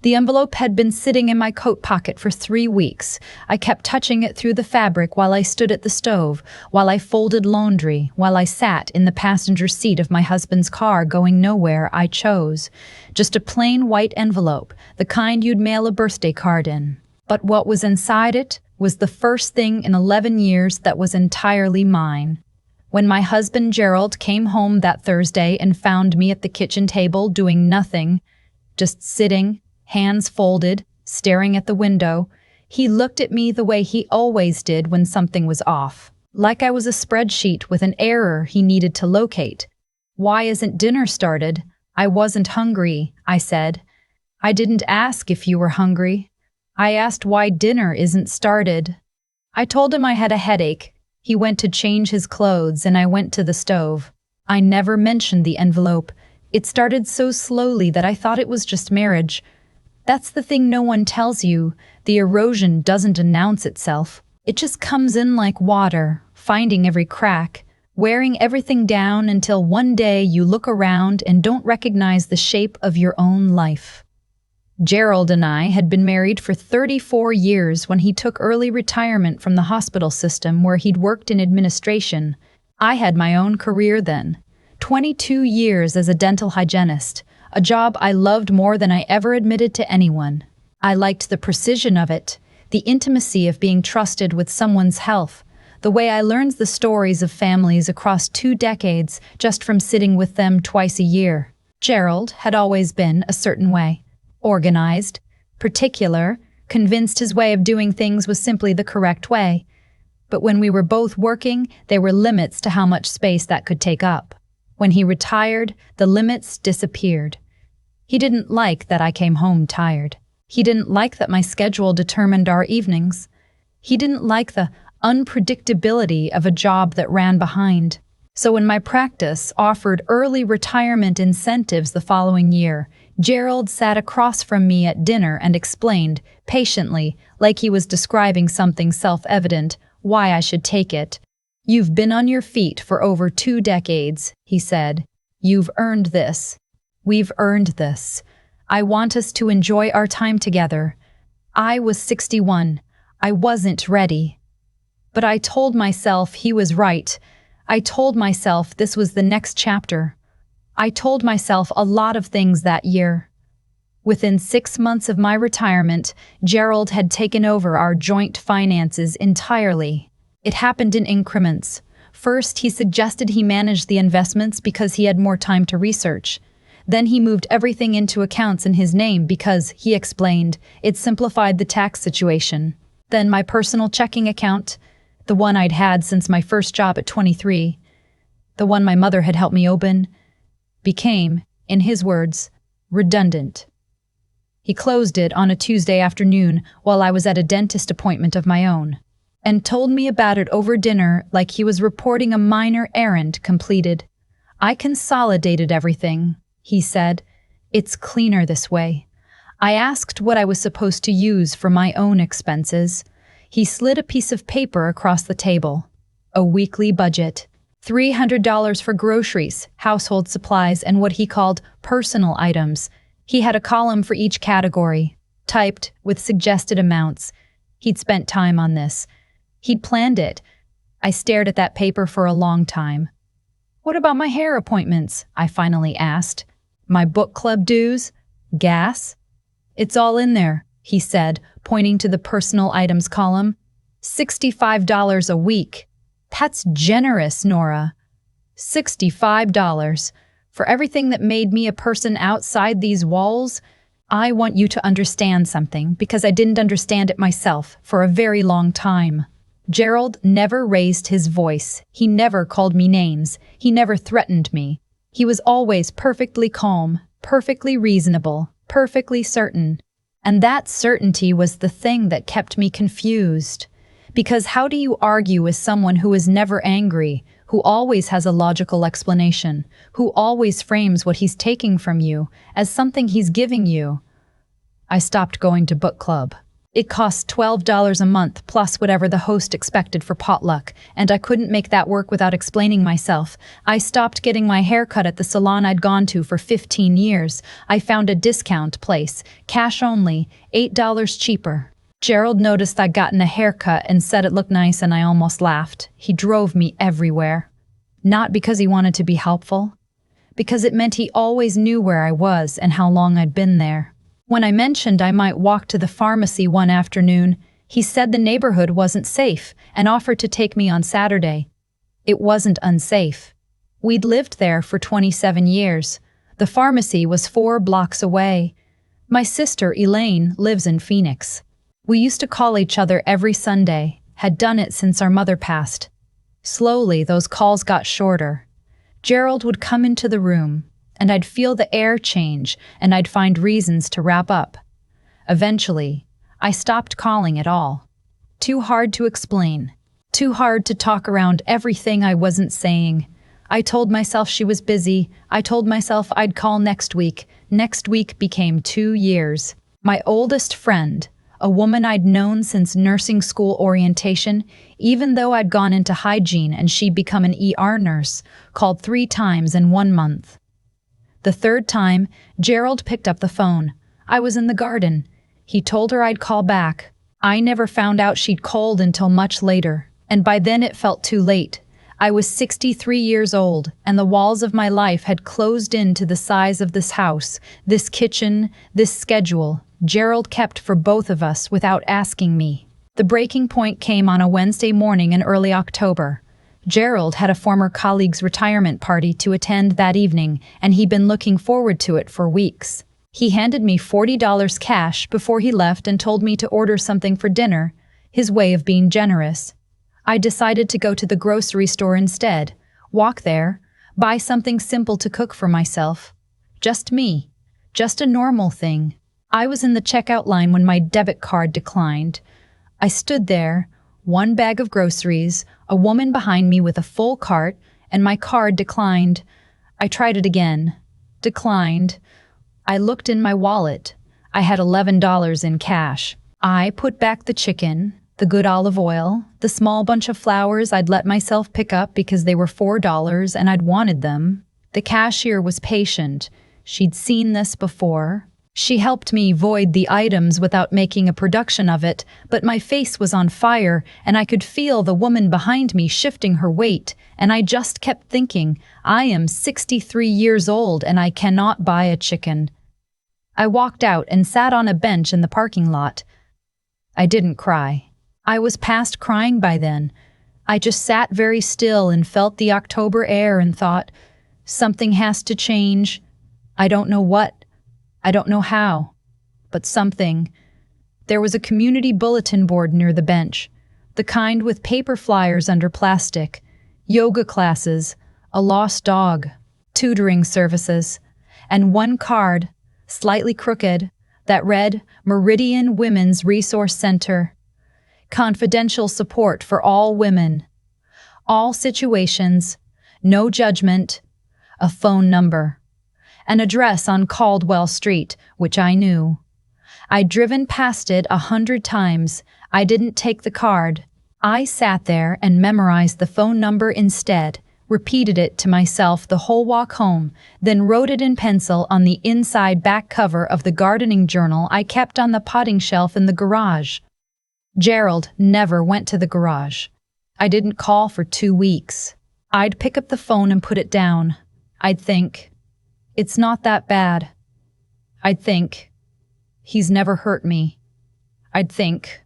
The envelope had been sitting in my coat pocket for 3 weeks. I kept touching it through the fabric while I stood at the stove, while I folded laundry, while I sat in the passenger seat of my husband's car going nowhere I chose. Just a plain white envelope, the kind you'd mail a birthday card in. But what was inside it was the first thing in 11 years that was entirely mine. When my husband Gerald came home that Thursday and found me at the kitchen table doing nothing, just sitting, hands folded, staring at the window, he looked at me the way he always did when something was off, like I was a spreadsheet with an error he needed to locate. "Why isn't dinner started?" "I wasn't hungry," I said. "I didn't ask if you were hungry. I asked why dinner isn't started." I told him I had a headache. He went to change his clothes and I went to the stove. I never mentioned the envelope. It started so slowly that I thought it was just marriage. That's the thing no one tells you. The erosion doesn't announce itself. It just comes in like water, finding every crack, wearing everything down until one day you look around and don't recognize the shape of your own life. Gerald and I had been married for 34 years when he took early retirement from the hospital system where he'd worked in administration. I had my own career then. 22 years as a dental hygienist, a job I loved more than I ever admitted to anyone. I liked the precision of it, the intimacy of being trusted with someone's health, the way I learned the stories of families across 2 decades just from sitting with them twice a year. Gerald had always been a certain way. Organized, particular, convinced his way of doing things was simply the correct way. But when we were both working, there were limits to how much space that could take up. When he retired, the limits disappeared. He didn't like that I came home tired. He didn't like that my schedule determined our evenings. He didn't like the unpredictability of a job that ran behind. So when my practice offered early retirement incentives the following year, Gerald sat across from me at dinner and explained, patiently, like he was describing something self-evident, why I should take it. "You've been on your feet for over 2 decades, he said. "You've earned this. We've earned this. I want us to enjoy our time together." I was 61. I wasn't ready. But I told myself he was right. I told myself this was the next chapter. I told myself a lot of things that year. Within 6 months of my retirement, Gerald had taken over our joint finances entirely. It happened in increments. First, he suggested he manage the investments because he had more time to research. Then he moved everything into accounts in his name because, he explained, it simplified the tax situation. Then my personal checking account, the one I'd had since my first job at 23, the one my mother had helped me open, became, in his words, redundant. He closed it on a Tuesday afternoon while I was at a dentist appointment of my own, and told me about it over dinner like he was reporting a minor errand completed. "I consolidated everything," he said. "It's cleaner this way." I asked what I was supposed to use for my own expenses. He slid a piece of paper across the table. A weekly budget. $300 for groceries, household supplies, and what he called personal items. He had a column for each category, typed with suggested amounts. He'd spent time on this. He'd planned it. I stared at that paper for a long time. "What about my hair appointments?" I finally asked. "My book club dues? Gas?" "It's all in there," he said, pointing to the personal items column. $65 a week. That's generous, Nora. $65 for everything that made me a person outside these walls. I want you to understand something because I didn't understand it myself for a very long time. Gerald never raised his voice. He never called me names. He never threatened me. He was always perfectly calm, perfectly reasonable, perfectly certain. And that certainty was the thing that kept me confused. Because how do you argue with someone who is never angry, who always has a logical explanation, who always frames what he's taking from you as something he's giving you? I stopped going to book club. It cost $12 a month plus whatever the host expected for potluck, and I couldn't make that work without explaining myself. I stopped getting my hair cut at the salon I'd gone to for 15 years. I found a discount place, cash only, $8 cheaper. Gerald noticed I'd gotten a haircut and said it looked nice, and I almost laughed. He drove me everywhere. Not because he wanted to be helpful, because it meant he always knew where I was and how long I'd been there. When I mentioned I might walk to the pharmacy one afternoon, he said the neighborhood wasn't safe and offered to take me on Saturday. It wasn't unsafe. We'd lived there for 27 years. The pharmacy was 4 blocks away. My sister, Elaine, lives in Phoenix. We used to call each other every Sunday, had done it since our mother passed. Slowly, those calls got shorter. Gerald would come into the room, and I'd feel the air change, and I'd find reasons to wrap up. Eventually, I stopped calling at all. Too hard to explain. Too hard to talk around everything I wasn't saying. I told myself she was busy. I told myself I'd call next week. Next week became 2 years. My oldest friend, a woman I'd known since nursing school orientation, even though I'd gone into hygiene and she'd become an ER nurse, called 3 times in 1 month. The 3rd time, Gerald picked up the phone. I was in the garden. He told her I'd call back. I never found out she'd called until much later, and by then it felt too late. I was 63 years old, and the walls of my life had closed in to the size of this house, this kitchen, this schedule Gerald kept for both of us without asking me. The breaking point came on a Wednesday morning in early October. Gerald had a former colleague's retirement party to attend that evening, and he'd been looking forward to it for weeks. He handed me $40 cash before he left and told me to order something for dinner, his way of being generous. I decided to go to the grocery store instead, walk there, buy something simple to cook for myself. Just me. Just a normal thing. I was in the checkout line when my debit card declined. I stood there, 1 bag of groceries, a woman behind me with a full cart, and my card declined. I tried it again. Declined. I looked in my wallet. I had $11 in cash. I put back the chicken, the good olive oil, the small bunch of flowers I'd let myself pick up because they were $4 and I'd wanted them. The cashier was patient. She'd seen this before. She helped me void the items without making a production of it, but my face was on fire, and I could feel the woman behind me shifting her weight, and I just kept thinking, I am 63 years old and I cannot buy a chicken. I walked out and sat on a bench in the parking lot. I didn't cry. I was past crying by then. I just sat very still and felt the October air and thought, something has to change. I don't know what. I don't know how, but something. There was a community bulletin board near the bench, the kind with paper flyers under plastic, yoga classes, a lost dog, tutoring services, and 1 card, slightly crooked, that read Meridian Women's Resource Center. Confidential support for all women. All situations, no judgment, a phone number. An address on Caldwell Street, which I knew. I'd driven past it 100 times. I didn't take the card. I sat there and memorized the phone number instead, repeated it to myself the whole walk home, then wrote it in pencil on the inside back cover of the gardening journal I kept on the potting shelf in the garage. Gerald never went to the garage. I didn't call for 2 weeks. I'd pick up the phone and put it down. I'd think, it's not that bad. I'd think, he's never hurt me. I'd think,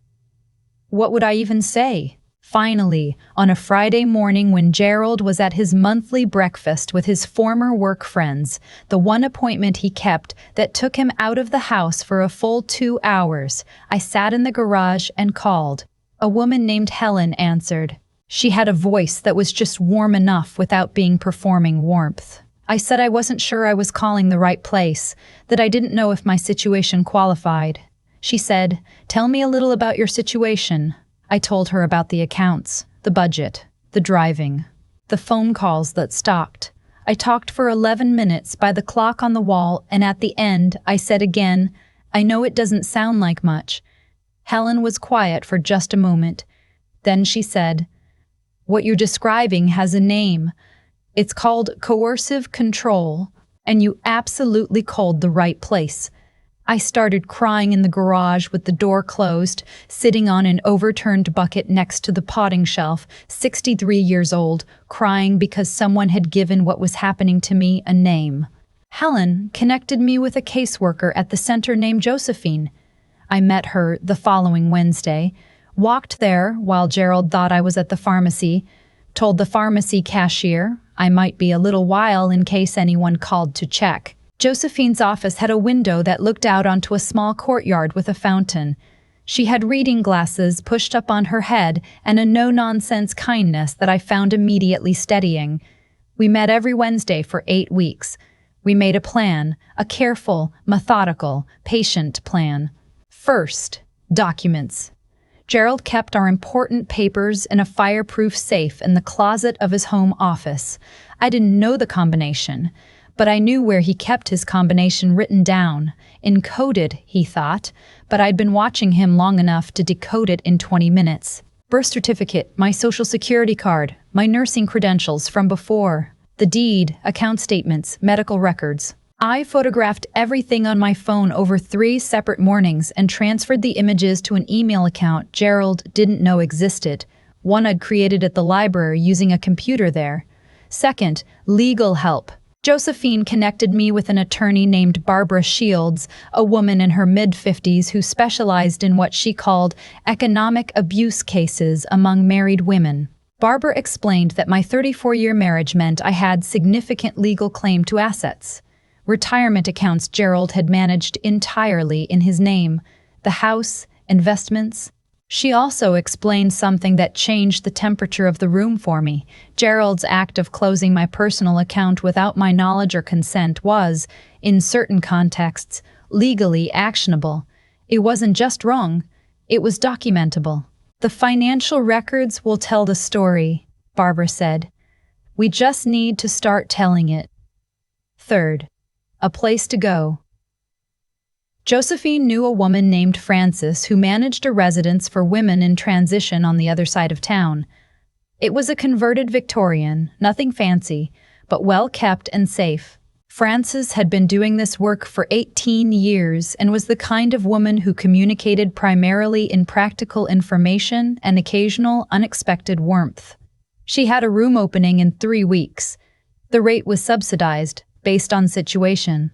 what would I even say? Finally, on a Friday morning when Gerald was at his monthly breakfast with his former work friends, the one appointment he kept that took him out of the house for a full 2 hours, I sat in the garage and called. A woman named Helen answered. She had a voice that was just warm enough without being performing warmth. I said I wasn't sure I was calling the right place, that I didn't know if my situation qualified. She said, "Tell me a little about your situation." I told her about the accounts, the budget, the driving, the phone calls that stopped. I talked for 11 minutes by the clock on the wall, and at the end, I said again, "I know it doesn't sound like much." Helen was quiet for just a moment. Then she said, "What you're describing has a name. It's called coercive control, and you absolutely called the right place." I started crying in the garage with the door closed, sitting on an overturned bucket next to the potting shelf, 63 years old, crying because someone had given what was happening to me a name. Helen connected me with a caseworker at the center named Josephine. I met her the following Wednesday, walked there while Gerald thought I was at the pharmacy, told the pharmacy cashier I might be a little while in case anyone called to check. Josephine's office had a window that looked out onto a small courtyard with a fountain. She had reading glasses pushed up on her head and a no-nonsense kindness that I found immediately steadying. We met every Wednesday for 8 weeks. We made a plan, a careful, methodical, patient plan. First, documents. Gerald kept our important papers in a fireproof safe in the closet of his home office. I didn't know the combination, but I knew where he kept his combination written down. Encoded, he thought, but I'd been watching him long enough to decode it in 20 minutes. Birth certificate, my social security card, my nursing credentials from before, the deed, account statements, medical records. I photographed everything on my phone over 3 separate mornings and transferred the images to an email account Gerald didn't know existed, one I'd created at the library using a computer there. Second, legal help. Josephine connected me with an attorney named Barbara Shields, a woman in her mid-50s who specialized in what she called economic abuse cases among married women. Barbara explained that my 34-year marriage meant I had significant legal claim to assets. Retirement accounts Gerald had managed entirely in his name, the house, investments. She also explained something that changed the temperature of the room for me. Gerald's act of closing my personal account without my knowledge or consent was, in certain contexts, legally actionable. It wasn't just wrong, it was documentable. "The financial records will tell the story," Barbara said. "We just need to start telling it." Third, a place to go. Josephine knew a woman named Frances who managed a residence for women in transition on the other side of town. It was a converted Victorian, nothing fancy, but well-kept and safe. Frances had been doing this work for 18 years and was the kind of woman who communicated primarily in practical information and occasional unexpected warmth. She had a room opening in 3 weeks. The rate was subsidized, based on situation.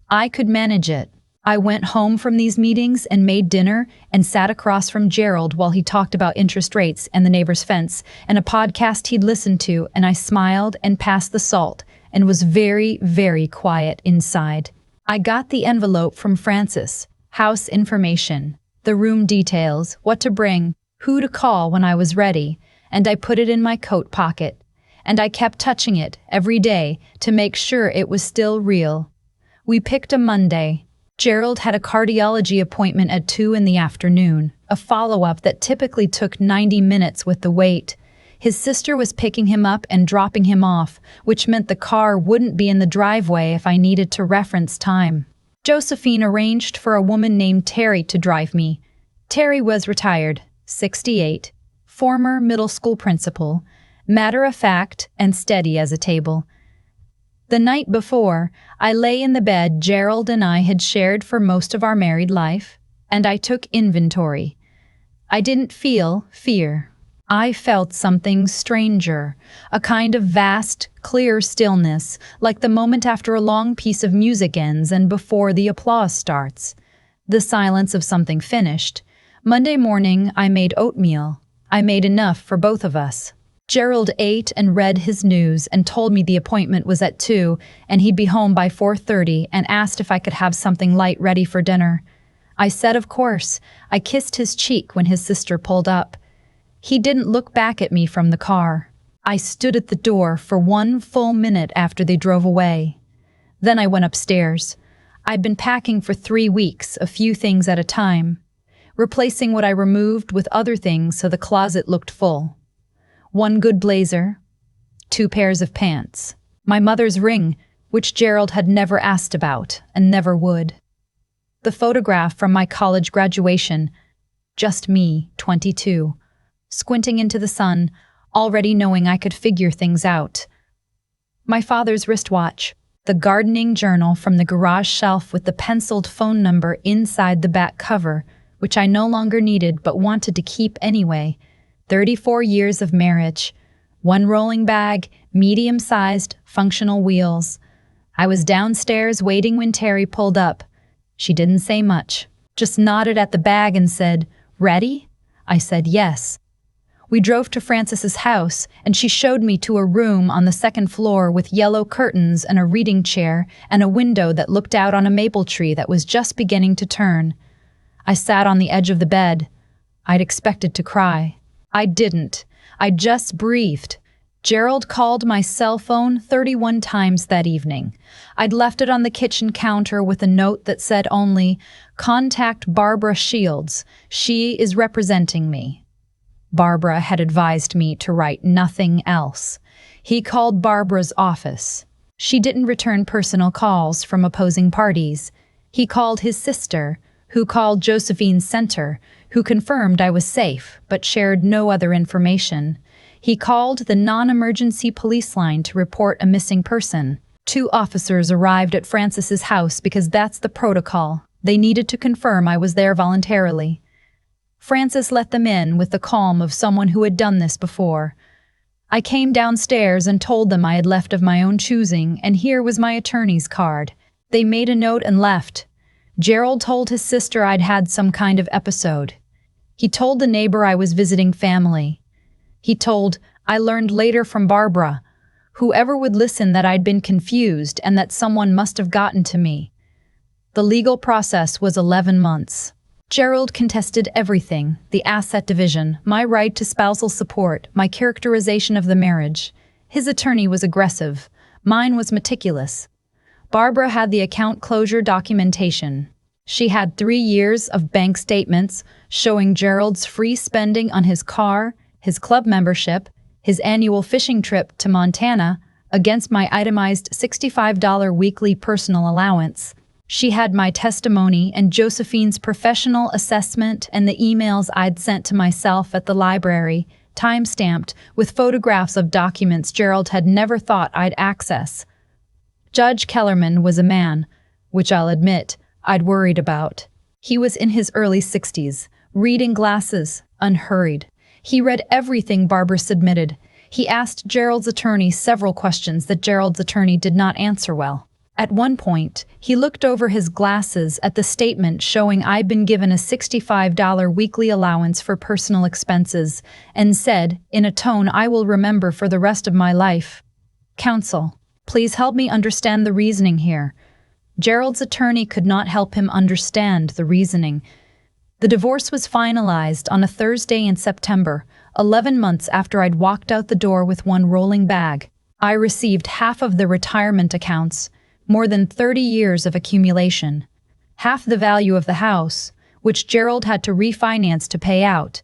I could manage it. I went home from these meetings and made dinner and sat across from Gerald while he talked about interest rates and the neighbor's fence and a podcast he'd listened to, and I smiled and passed the salt and was very, very quiet inside. I got the envelope from Frances, house information, the room details, what to bring, who to call when I was ready, and I put it in my coat pocket. And I kept touching it every day to make sure it was still real. We picked a Monday. Gerald had a cardiology appointment at 2 in the afternoon, a follow-up that typically took 90 minutes with the wait. His sister was picking him up and dropping him off, which meant the car wouldn't be in the driveway if I needed to reference time. Josephine arranged for a woman named Terry to drive me. Terry was retired, 68, former middle school principal, matter-of-fact and steady as a table. The night before, I lay in the bed Gerald and I had shared for most of our married life, and I took inventory. I didn't feel fear. I felt something stranger, a kind of vast, clear stillness, like the moment after a long piece of music ends and before the applause starts. The silence of something finished. Monday morning, I made oatmeal. I made enough for both of us. Gerald ate and read his news and told me the appointment was at 2 and he'd be home by 4:30 and asked if I could have something light ready for dinner. I said of course. I kissed his cheek when his sister pulled up. He didn't look back at me from the car. I stood at the door for 1 full minute after they drove away. Then I went upstairs. I'd been packing for 3 weeks, a few things at a time, replacing what I removed with other things so the closet looked full. 1 good blazer, 2 pairs of pants, my mother's ring, which Gerald had never asked about and never would. The photograph from my college graduation. Just me, 22. Squinting into the sun, already knowing I could figure things out. My father's wristwatch, the gardening journal from the garage shelf with the penciled phone number inside the back cover, which I no longer needed but wanted to keep anyway. 34 years of marriage. One rolling bag, medium-sized, functional wheels. I was downstairs waiting when Terry pulled up. She didn't say much, just nodded at the bag and said, "Ready?" I said yes. We drove to Frances's house, and she showed me to a room on the second floor with yellow curtains and a reading chair and a window that looked out on a maple tree that was just beginning to turn. I sat on the edge of the bed. I'd expected to cry. I didn't. I just breathed. Gerald called my cell phone 31 times that evening. I'd left it on the kitchen counter with a note that said only, "Contact Barbara Shields. She is representing me." Barbara had advised me to write nothing else. He called Barbara's office. She didn't return personal calls from opposing parties. He called his sister, who called Josephine's center, who confirmed I was safe but shared no other information. He called the non-emergency police line to report a missing person. 2 officers arrived at Frances's house because that's the protocol. They needed to confirm I was there voluntarily. Frances let them in with the calm of someone who had done this before. I came downstairs and told them I had left of my own choosing, and here was my attorney's card. They made a note and left. Gerald told his sister I'd had some kind of episode. He told the neighbor I was visiting family. He told, I learned later from Barbara, whoever would listen, that I'd been confused and that someone must have gotten to me. The legal process was 11 months. Gerald contested everything: the asset division, my right to spousal support, my characterization of the marriage. His attorney was aggressive. Mine was meticulous. Barbara had the account closure documentation. She had 3 years of bank statements showing Gerald's free spending on his car, his club membership, his annual fishing trip to Montana, against my itemized $65 weekly personal allowance. She had my testimony and Josephine's professional assessment and the emails I'd sent to myself at the library, time-stamped with photographs of documents Gerald had never thought I'd access. Judge Kellerman was a man, which I'll admit, I'd worried about. He was in his early 60s, reading glasses, unhurried. He read everything Barbara submitted. He asked Gerald's attorney several questions that Gerald's attorney did not answer well. At one point, he looked over his glasses at the statement showing I'd been given a $65 weekly allowance for personal expenses and said, in a tone I will remember for the rest of my life, "Counsel, please help me understand the reasoning here." Gerald's attorney could not help him understand the reasoning. The divorce was finalized on a Thursday in September, 11 months after I'd walked out the door with one rolling bag. I received half of the retirement accounts, more than 30 years of accumulation, half the value of the house, which Gerald had to refinance to pay out,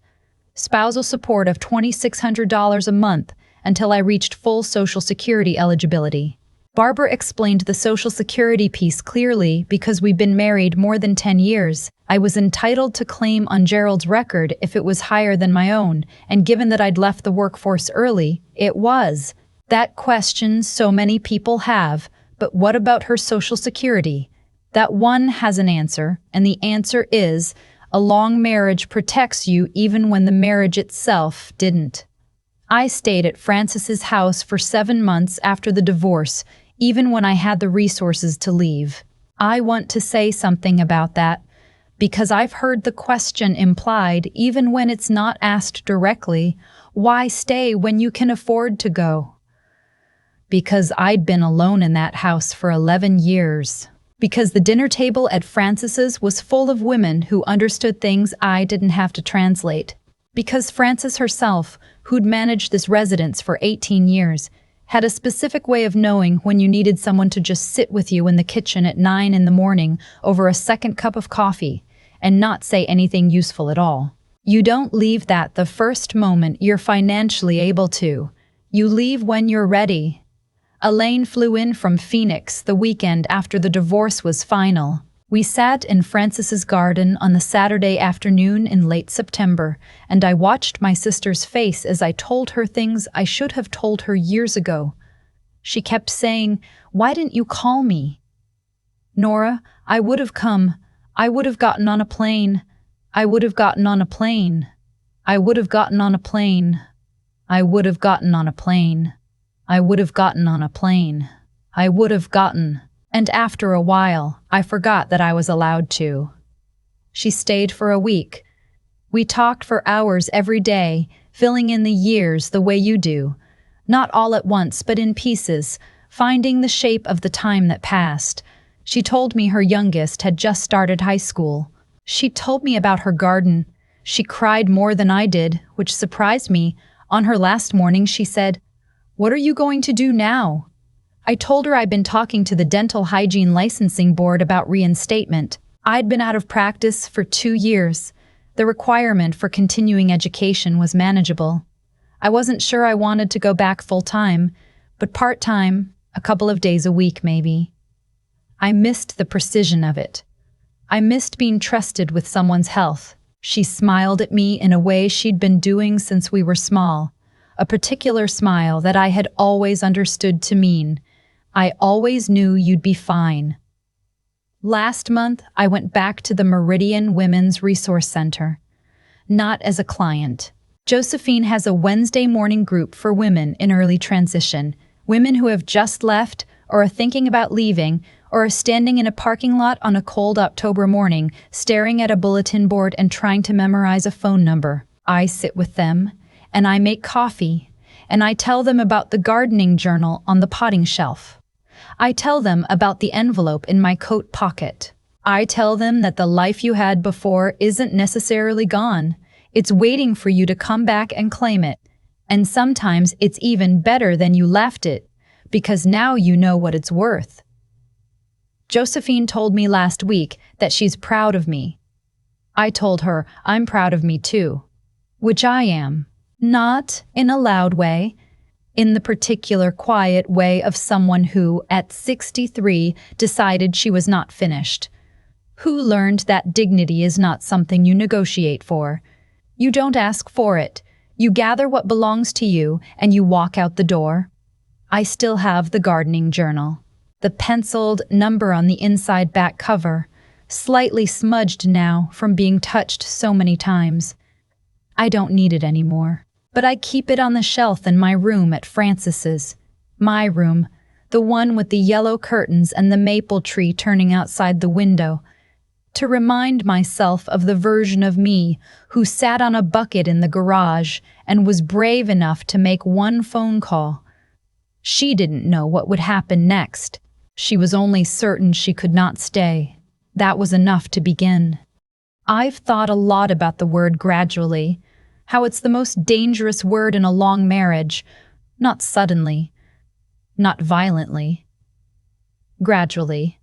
spousal support of $2,600 a month until I reached full Social Security eligibility. Barbara explained the Social Security piece clearly. Because we'd been married more than 10 years, I was entitled to claim on Gerald's record if it was higher than my own, and given that I'd left the workforce early, it was. That question so many people have. But what about her Social Security? That one has an answer, and the answer is, a long marriage protects you even when the marriage itself didn't. I stayed at Frances's house for 7 months after the divorce, even when I had the resources to leave. I want to say something about that, because I've heard the question implied, even when it's not asked directly, why stay when you can afford to go? Because I'd been alone in that house for 11 years. Because the dinner table at Frances's was full of women who understood things I didn't have to translate. Because Frances herself, who'd managed this residence for 18 years, had a specific way of knowing when you needed someone to just sit with you in the kitchen at 9 in the morning over a second cup of coffee and not say anything useful at all. You don't leave that the first moment you're financially able to. You leave when you're ready. Elaine flew in from Phoenix the weekend after the divorce was final. We sat in Francis's garden on the Saturday afternoon in late September, and I watched my sister's face as I told her things I should have told her years ago. She kept saying, "Why didn't you call me?" "Nora, I would have come. I would have gotten on a plane. I would have gotten on a plane. I would have gotten on a plane. I would have gotten on a plane. I would have gotten on a plane. I would have gotten." And after a while, I forgot that I was allowed to. She stayed for a week. We talked for hours every day, filling in the years the way you do. Not all at once, but in pieces, finding the shape of the time that passed. She told me her youngest had just started high school. She told me about her garden. She cried more than I did, which surprised me. On her last morning, she said, "What are you going to do now?" I told her I'd been talking to the Dental Hygiene Licensing Board about reinstatement. I'd been out of practice for 2 years. The requirement for continuing education was manageable. I wasn't sure I wanted to go back full-time, but part-time, a couple of days a week maybe. I missed the precision of it. I missed being trusted with someone's health. She smiled at me in a way she'd been doing since we were small, a particular smile that I had always understood to mean, "I always knew you'd be fine." Last month, I went back to the Meridian Women's Resource Center. Not as a client. Josephine has a Wednesday morning group for women in early transition, women who have just left or are thinking about leaving or are standing in a parking lot on a cold October morning, staring at a bulletin board and trying to memorize a phone number. I sit with them, and I make coffee, and I tell them about the gardening journal on the potting shelf. I tell them about the envelope in my coat pocket. I tell them that the life you had before isn't necessarily gone. It's waiting for you to come back and claim it. And sometimes it's even better than you left it, because now you know what it's worth. Josephine told me last week that she's proud of me. I told her I'm proud of me too, which I am. Not in a loud way, in the particular quiet way of someone who, at 63, decided she was not finished. Who learned that dignity is not something you negotiate for. You don't ask for it. You gather what belongs to you and you walk out the door. I still have the gardening journal. The penciled number on the inside back cover, slightly smudged now from being touched so many times. I don't need it anymore. But I keep it on the shelf in my room at Francis's. My room, the one with the yellow curtains and the maple tree turning outside the window, to remind myself of the version of me who sat on a bucket in the garage and was brave enough to make one phone call. She didn't know what would happen next. She was only certain she could not stay. That was enough to begin. I've thought a lot about the word gradually, how it's the most dangerous word in a long marriage, not suddenly, not violently, gradually.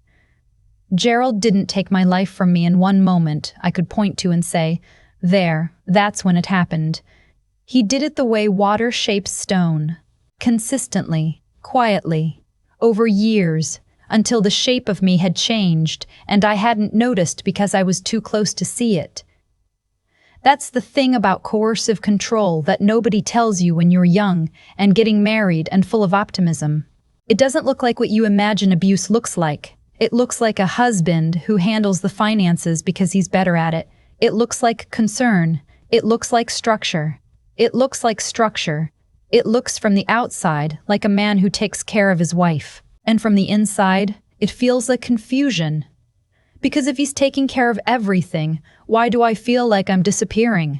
Gerald didn't take my life from me in one moment I could point to and say, "There, that's when it happened." He did it the way water shapes stone, consistently, quietly, over years, until the shape of me had changed and I hadn't noticed because I was too close to see it. That's the thing about coercive control that nobody tells you when you're young and getting married and full of optimism. It doesn't look like what you imagine abuse looks like. It looks like a husband who handles the finances because he's better at it. It looks like concern. It looks like structure. It looks like structure. It looks from the outside like a man who takes care of his wife. And from the inside, it feels like confusion. Because if he's taking care of everything, why do I feel like I'm disappearing?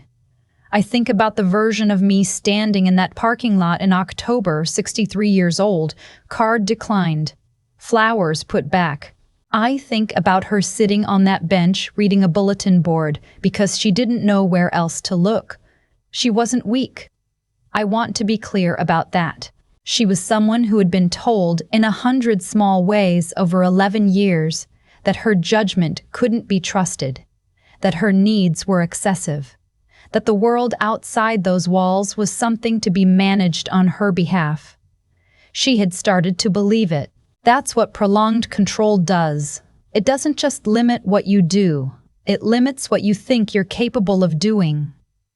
I think about the version of me standing in that parking lot in October, 63 years old, card declined, flowers put back. I think about her sitting on that bench reading a bulletin board because she didn't know where else to look. She wasn't weak. I want to be clear about that. She was someone who had been told in 100 small ways over 11 years that her judgment couldn't be trusted, that her needs were excessive, that the world outside those walls was something to be managed on her behalf. She had started to believe it. That's what prolonged control does. It doesn't just limit what you do, it limits what you think you're capable of doing.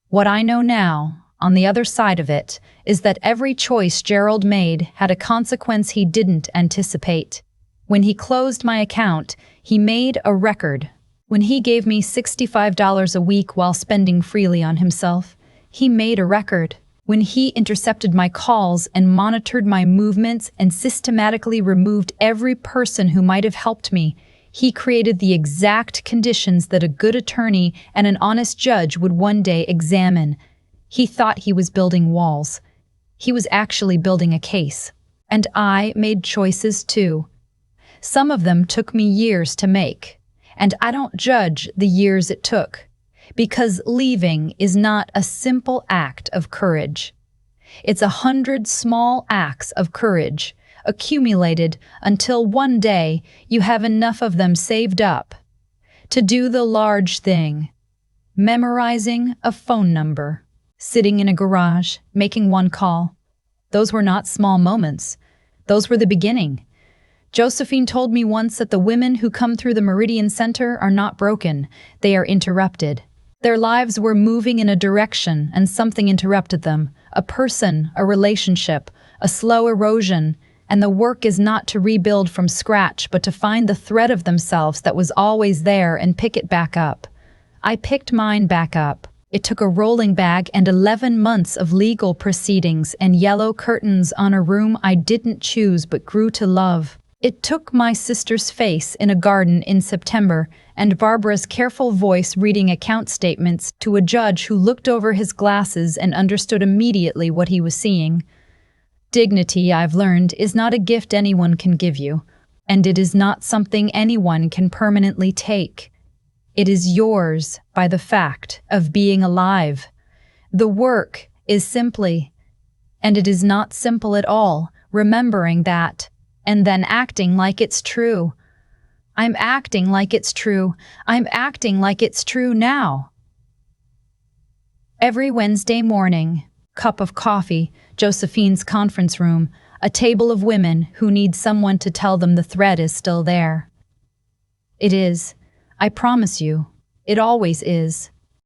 What I know now, on the other side of it, is that every choice Gerald made had a consequence he didn't anticipate. When he closed my account, he made a record. When he gave me $65 a week while spending freely on himself, he made a record. When he intercepted my calls and monitored my movements and systematically removed every person who might have helped me, he created the exact conditions that a good attorney and an honest judge would one day examine. He thought he was building walls. He was actually building a case. And I made choices too. Some of them took me years to make. And I don't judge the years it took, because leaving is not a simple act of courage. It's 100 small acts of courage, accumulated until one day you have enough of them saved up to do the large thing. Memorizing a phone number, sitting in a garage, making one call. Those were not small moments. Those were the beginning. Josephine told me once that the women who come through the Meridian Center are not broken, they are interrupted. Their lives were moving in a direction and something interrupted them. A person, a relationship, a slow erosion, and the work is not to rebuild from scratch but to find the thread of themselves that was always there and pick it back up. I picked mine back up. It took a rolling bag and 11 months of legal proceedings and yellow curtains on a room I didn't choose but grew to love. It took my sister's face in a garden in September and Barbara's careful voice reading account statements to a judge who looked over his glasses and understood immediately what he was seeing. Dignity, I've learned, is not a gift anyone can give you, and it is not something anyone can permanently take. It is yours by the fact of being alive. The work is simply, and it is not simple at all, remembering that, and then acting like it's true. I'm acting like it's true. I'm acting like it's true now. Every Wednesday morning, cup of coffee, Josephine's conference room, a table of women who need someone to tell them the thread is still there. It is. I promise you, it always is.